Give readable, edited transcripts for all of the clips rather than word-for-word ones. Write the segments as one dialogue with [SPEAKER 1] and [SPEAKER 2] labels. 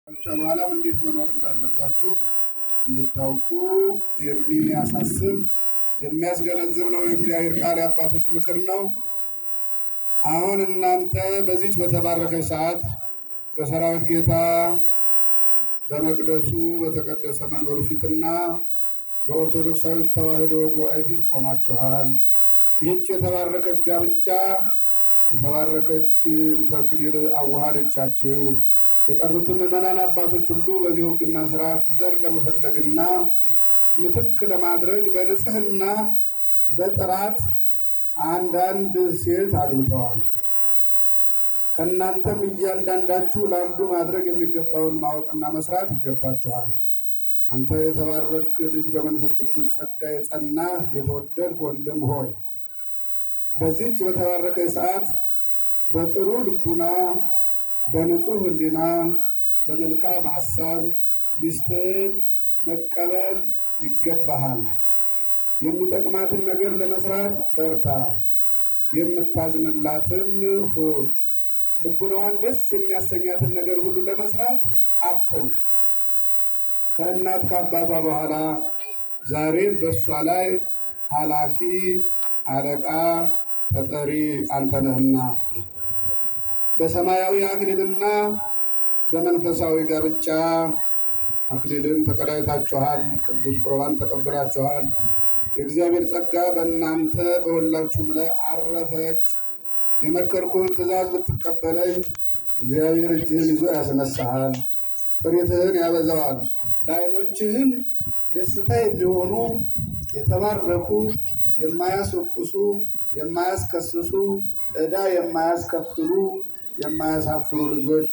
[SPEAKER 1] በኋላም እንዴት መኖር እንዳለባችሁ እንድታውቁ የሚያሳስብ የሚያስገነዝብ ነው። የእግዚአብሔር ቃል የአባቶች ምክር ነው። አሁን እናንተ በዚች በተባረከች ሰዓት በሰራዊት ጌታ በመቅደሱ በተቀደሰ መንበሩ ፊትና በኦርቶዶክሳዊት ተዋሕዶ ጉባኤ ፊት ቆማችኋል። ይህች የተባረከች ጋብቻ የተባረከች ተክሊል አዋሃደቻችሁ። የቀሩትን ምዕመናን አባቶች ሁሉ በዚህ ሕግና ስርዓት ዘር ለመፈለግና ምትክ ለማድረግ በንጽህና በጥራት አንዳንድ ሴት አግብተዋል። ከእናንተም እያንዳንዳችሁ ለአንዱ ማድረግ የሚገባውን ማወቅና መስራት ይገባችኋል። አንተ የተባረክ ልጅ በመንፈስ ቅዱስ ጸጋ የጸናህ የተወደድክ ወንድም ሆይ በዚህች በተባረከ ሰዓት በጥሩ ልቡና በንጹህ ሕሊና በመልካም ሐሳብ ሚስትህን መቀበል ይገባሃል። የሚጠቅማትን ነገር ለመስራት በርታ፣ የምታዝንላትም ሁን። ልቡናዋን ደስ የሚያሰኛትን ነገር ሁሉ ለመስራት አፍጥን። ከእናት ከአባቷ በኋላ ዛሬ በእሷ ላይ ኃላፊ አለቃ ተጠሪ አንተ ነህና በሰማያዊ አክሊልና በመንፈሳዊ ጋብቻ አክሊልን ተቀዳጅታችኋል። ቅዱስ ቁርባን ተቀብላችኋል። የእግዚአብሔር ጸጋ በእናንተ በሁላችሁም ላይ አረፈች። የመከርኩህን ትእዛዝ ብትቀበለኝ እግዚአብሔር እጅህን ይዞ ያስነሳሃል፣ ጥሪትህን ያበዛዋል። ለዓይኖችህም ደስታ የሚሆኑ የተባረኩ የማያስወቅሱ የማያስከስሱ ዕዳ የማያስከፍሉ የማያሳፍሩ ልጆች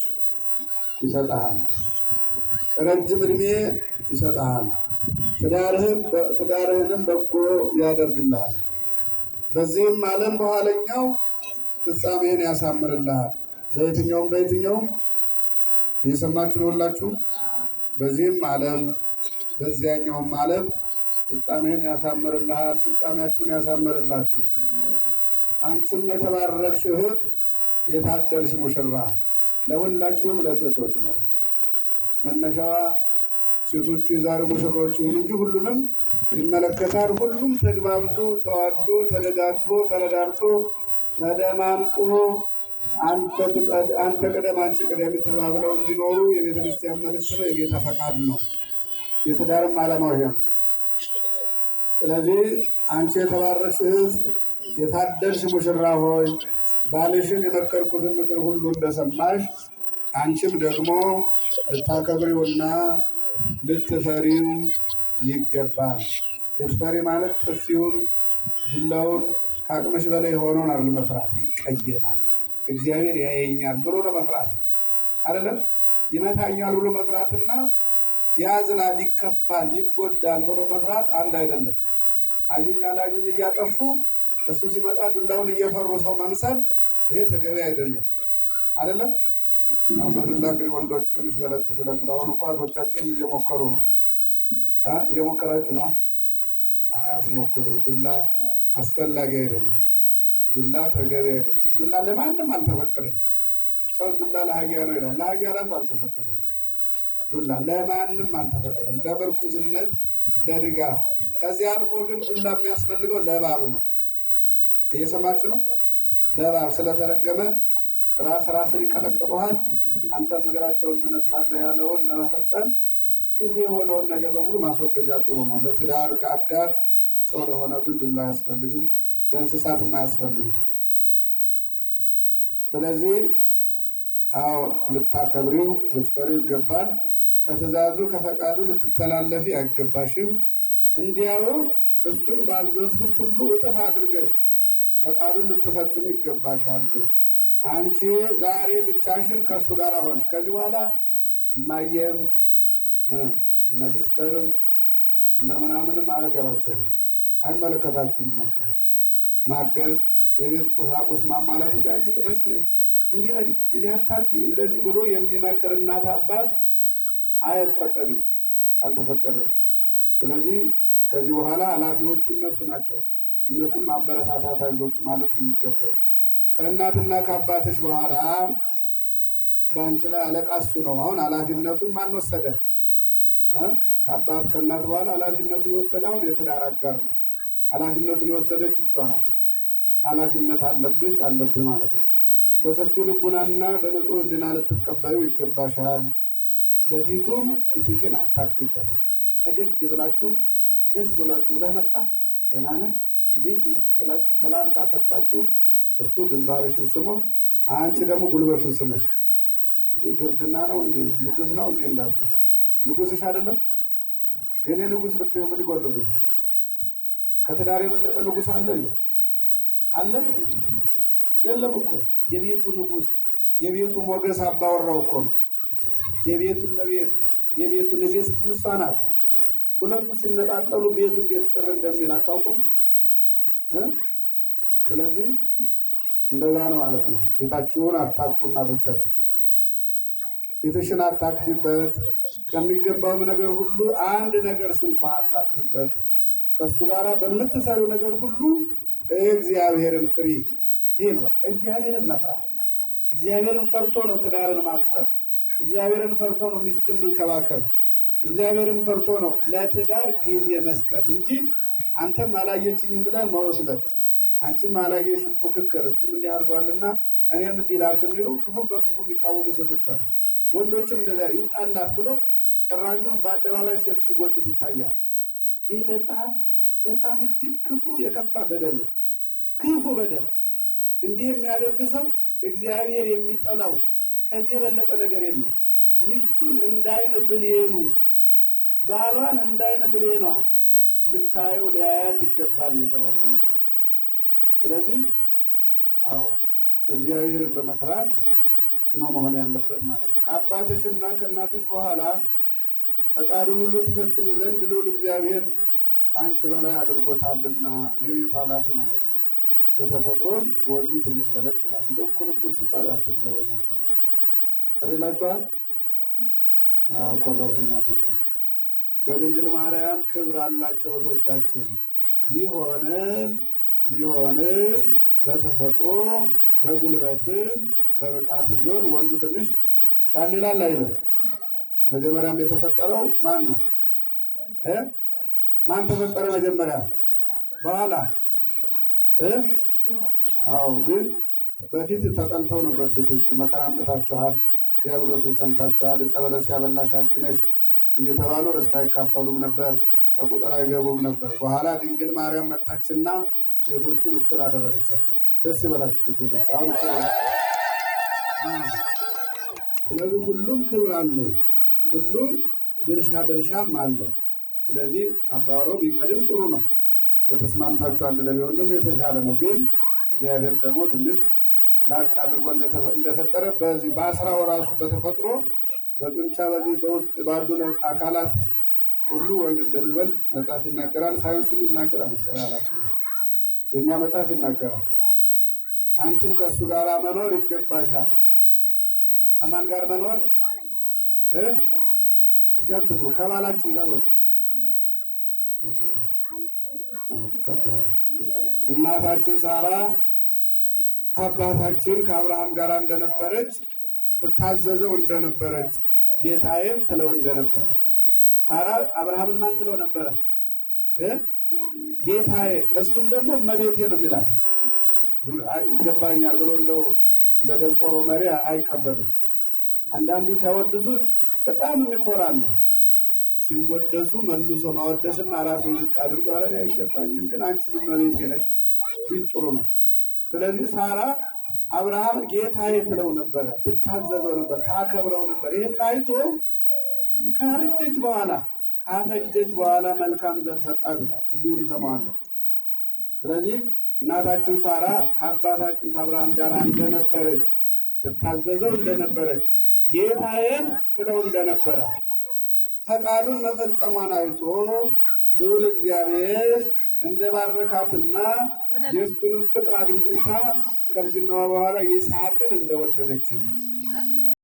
[SPEAKER 1] ይሰጥሃል። ረጅም ዕድሜ ይሰጥሃል። ትዳርህንም በጎ ያደርግልሃል። በዚህም ዓለም በኋለኛው ፍጻሜህን ያሳምርልሃል። በየትኛውም እየሰማችሁ ነው ሁላችሁ። በዚህም ዓለም በዚያኛውም ዓለም ፍጻሜህን ያሳምርልሃል። ፍጻሜያችሁን ያሳምርላችሁ። አንቺም የተባረክሽ እህት የታደልሽ ሙሽራ። ለሁላችሁም ለሴቶች ነው መነሻዋ። ሴቶቹ የዛሬ ሙሽሮች ይሁኑ እንጂ ሁሉንም ይመለከታል። ሁሉም ተግባብቶ ተዋዶ ተደጋግፎ ተረዳርቶ ተደማምጦ አንተ ቅደም አንቺ ቅደም ተባብለው እንዲኖሩ የቤተ ክርስቲያን መልእክት ነው፣ የጌታ ፈቃድ ነው። የትዳርም ዓላማው ይሄ ነው። ስለዚህ አንቺ የተባረክሽ እህት የታደልሽ ሙሽራ ሆይ ባልሽን የመከርኩትን ምክር ሁሉ እንደሰማሽ አንቺም ደግሞ ልታከብሪውና ልትፈሪው ይገባል። ልትፈሪ ማለት ጥፊውን ዱላውን ከአቅምሽ በላይ የሆነውን አይደል መፍራት። ይቀየማል፣ እግዚአብሔር ያየኛል ብሎ ነው መፍራት አይደለም። ይመታኛል ብሎ መፍራትና ያዝናል፣ ይከፋል፣ ይጎዳል ብሎ መፍራት አንድ አይደለም። አዩኝ አላዩኝ እያጠፉ እሱ ሲመጣ ዱላውን እየፈሩ ሰው መምሰል ይሄ ተገቢ አይደለም። አይደለም በዱላ እንግዲህ ወንዶች ትንሽ በለጥ ስለሚለው አሁን እንኳ እህቶቻችን እየሞከሩ ነው። እየሞከራችሁ ነው። አያስሞክሩ። ዱላ አስፈላጊ አይደለም። ዱላ ተገቢ አይደለም። ዱላ ለማንም አልተፈቀደም። ሰው ዱላ ለአህያ ነው ይላል። ለአህያ ራሱ አልተፈቀደም። ዱላ ለማንም አልተፈቀደም። ለምርኩዝነት፣ ለድጋፍ። ከዚህ አልፎ ግን ዱላ የሚያስፈልገው ለእባብ ነው። እየሰማችሁ ነው። ለእባብ ስለተረገመ ራስን ይቀጠቅጡሃል። አንተም እግራቸውን ትነክሳለህ። ያለውን ለመፈጸም ክፉ የሆነውን ነገር በሙሉ ማስወገጃ ጥሩ ነው። ለትዳር አጋር ሰው ለሆነ ግን ዱላ አያስፈልግም። ለእንስሳትም አያስፈልግም። ስለዚህ ልታከብሪው ልትፈሪው ይገባል። ከትእዛዙ ከፈቃዱ ልትተላለፊ አይገባሽም። እንዲያው እሱን ባዘዝኩት ሁሉ እጥፍ አድርገሽ ፈቃዱን ልትፈጽም ይገባሻል። አንቺ ዛሬ ብቻሽን ከእሱ ጋር ሆንሽ። ከዚህ በኋላ እማየም እነ ሲስተርም እነ ምናምንም አያገባቸውም፣ አይመለከታችሁም። እናንተ ማገዝ የቤት ቁሳቁስ ማሟላት እንጂ አንቺ ጥተሽ ነይ እንዲህ በይ እንዲህ አታርጊ እንደዚህ ብሎ የሚመክር እናት አባት አይፈቀድም፣ አልተፈቀደም። ስለዚህ ከዚህ በኋላ ኃላፊዎቹ እነሱ ናቸው። እነሱም ማበረታታት አይዞቹ ማለት ነው የሚገባው። ከእናትና ከአባትሽ በኋላ በአንቺ ላይ አለቃ እሱ ነው። አሁን ኃላፊነቱን ማን ወሰደ? ከአባት ከእናት በኋላ ኃላፊነቱን የወሰደ አሁን የትዳር አጋር ነው። ኃላፊነቱን የወሰደች እሷ ናት። ኃላፊነት አለብሽ አለብህ ማለት ነው። በሰፊው ልቡናና በንጹህ ሕሊና ልትቀበዩ ይገባሻል። በፊቱም ፊትሽን አታክፊበት። ፈገግ ብላችሁ ደስ ብሏችሁ ብለህ መጣ ደህና ነህ እንዴት ነህ ብላችሁ ሰላምታ ሰጣችሁ። እሱ ግንባርሽን ስሞ አንቺ ደግሞ ጉልበቱን ስመሽ እንዴ ግርድና ነው እንዴ ንጉስ ነው እንዴ እንዳትሉ። ንጉስሽ አይደለም የኔ ንጉስ ብትይው ምን ይጎልብሽ? ከትዳር የበለጠ ንጉስ አለ አለ? የለም እኮ። የቤቱ ንጉስ የቤቱ ሞገስ አባወራው እኮ ነው። የቤቱ መቤት የቤቱ ንግስት እሷ ናት። ሁለቱ ሲነጣጠሉ ቤቱ እንዴት ጭር እንደሚል አታውቁም? ስለዚህ እንደዛ ነው ማለት ነው። ቤታችሁን አታክፉ እናቶቻችሁ። ፊትሽን አታክፊበት። ከሚገባው ነገር ሁሉ አንድ ነገር ስንኳ አታክፊበት። ከሱ ጋራ በምትሰሩ ነገር ሁሉ እግዚአብሔርን ፍሪ። ይሄ ነው እግዚአብሔርን መፍራት። እግዚአብሔርን ፈርቶ ነው ትዳርን ማክበር። እግዚአብሔርን ፈርቶ ነው ሚስትን መንከባከብ። እግዚአብሔርን ፈርቶ ነው ለትዳር ጊዜ መስጠት እንጂ አንተም አላየችኝም ብለህ መወስለት፣ አንቺም አላየሽም ፉክክር። እሱም እንዲህ አድርጓልና እኔም እንዲህ ላድርግ የሚሉ ክፉም በክፉ የሚቃወሙ ሴቶች አሉ። ወንዶችም እንደዚያ ይውጣላት ብሎ ጭራሹን በአደባባይ ሴት ሲጎትት ይታያል። ይህ በጣም በጣም እጅግ ክፉ የከፋ በደል ነው። ክፉ በደል። እንዲህ የሚያደርግ ሰው እግዚአብሔር የሚጠላው ከዚህ የበለጠ ነገር የለም። ሚስቱን እንዳይን ብሌኑ ባሏን እንዳይን ብሌኗ ልታየው ሊያያት ይገባል የተባለው መጽሐፍ። ስለዚህ እግዚአብሔርን በመፍራት ነው መሆን ያለበት ማለት ነው። ከአባትሽና ከእናትሽ በኋላ ፈቃዱን ሁሉ ትፈጽም ዘንድ ልዑል እግዚአብሔር ከአንቺ በላይ አድርጎታልና የቤቱ ኃላፊ ማለት ነው። በተፈጥሮም ወንዱ ትንሽ በለጥ ይላል። እንደ እኩል ሲባል አትጥገቡ እናንተ ቅር ይላችኋል። ኮረፉ እናቶቻችን በድንግል ማርያም ክብር አላቸው እህቶቻችን። ቢሆንም በተፈጥሮ በጉልበትም በብቃትም ቢሆን ወንዱ ትንሽ ሻል ይላል አይደል? መጀመሪያም የተፈጠረው ማን ነው? ማን ተፈጠረ መጀመሪያ? በኋላ ግን በፊት ተጠልተው ነበር ሴቶቹ። መከራ አምጥታችኋል፣ ዲያብሎስን ሰምታችኋል፣ ዕፀ በለስ ያበላሽ አንቺ ነሽ እየተባሉ ርስት አይካፈሉም ነበር፣ ከቁጥር አይገቡም ነበር። በኋላ ድንግል ማርያም መጣችና ሴቶቹን እኩል አደረገቻቸው። ደስ ይበላችሁ ሴቶች አሁን እኩል። ስለዚህ ሁሉም ክብር አለው፣ ሁሉም ድርሻም አለው። ስለዚህ አባወራው ቢቀድም ጥሩ ነው። በተስማምታችሁ አንድ ላይ ቢሆን ደግሞ የተሻለ ነው። ግን እግዚአብሔር ደግሞ ትንሽ ላቅ አድርጎ እንደፈጠረ በዚህ በአስራው ራሱ በተፈጥሮ በጡንቻ በዚህ በውስጥ ባሉ አካላት ሁሉ ወንድ እንደሚበልጥ መጽሐፍ ይናገራል። ሳይንሱም ይናገራል። መሰላላት የኛ መጽሐፍ ይናገራል። አንቺም ከእሱ ጋር መኖር ይገባሻል። ከማን ጋር መኖር? እስኪያትፍሩ ከባላችን ጋር በሉ። ከባድ እናታችን ሳራ ከአባታችን ከአብርሃም ጋር እንደነበረች ትታዘዘው እንደነበረች ጌታዬን ትለው እንደነበረች ሳራ አብርሃምን ማን ትለው ነበረ? ጌታዬ። እሱም ደግሞ እመቤቴ ነው የሚላት። ይገባኛል ብሎ እንደው እንደ ደንቆሮ መሪ አይቀበልም። አንዳንዱ ሲያወድሱት በጣም የሚኮራል። ሲወደሱ መልሶ ማወደስና ራሱን ዝቅ አድርጎ አረ አይገባኝም ግን አንቺም እመቤቴ ነሽ ቢል ጥሩ ነው። ስለዚህ ሳራ አብርሃምን ጌታዬ ትለው ነበረ፣ ትታዘዘው ነበር፣ ታከብረው ነበር። ይህን አይቶ ካረጀች በኋላ ካፈጀች በኋላ መልካም ዘር ሰጣት ይላል። እዚሁ እንሰማዋለን። ስለዚህ እናታችን ሳራ ከአባታችን ከአብርሃም ጋር እንደነበረች ትታዘዘው እንደነበረች ጌታዬን ትለው እንደነበረ ፈቃዱን መፈጸሟን አይቶ ልዑል እግዚአብሔር እንደባረካትና የእሱንም ፍቅር አግኝታ ከእርጅናዋ በኋላ ይስሐቅን እንደወለደች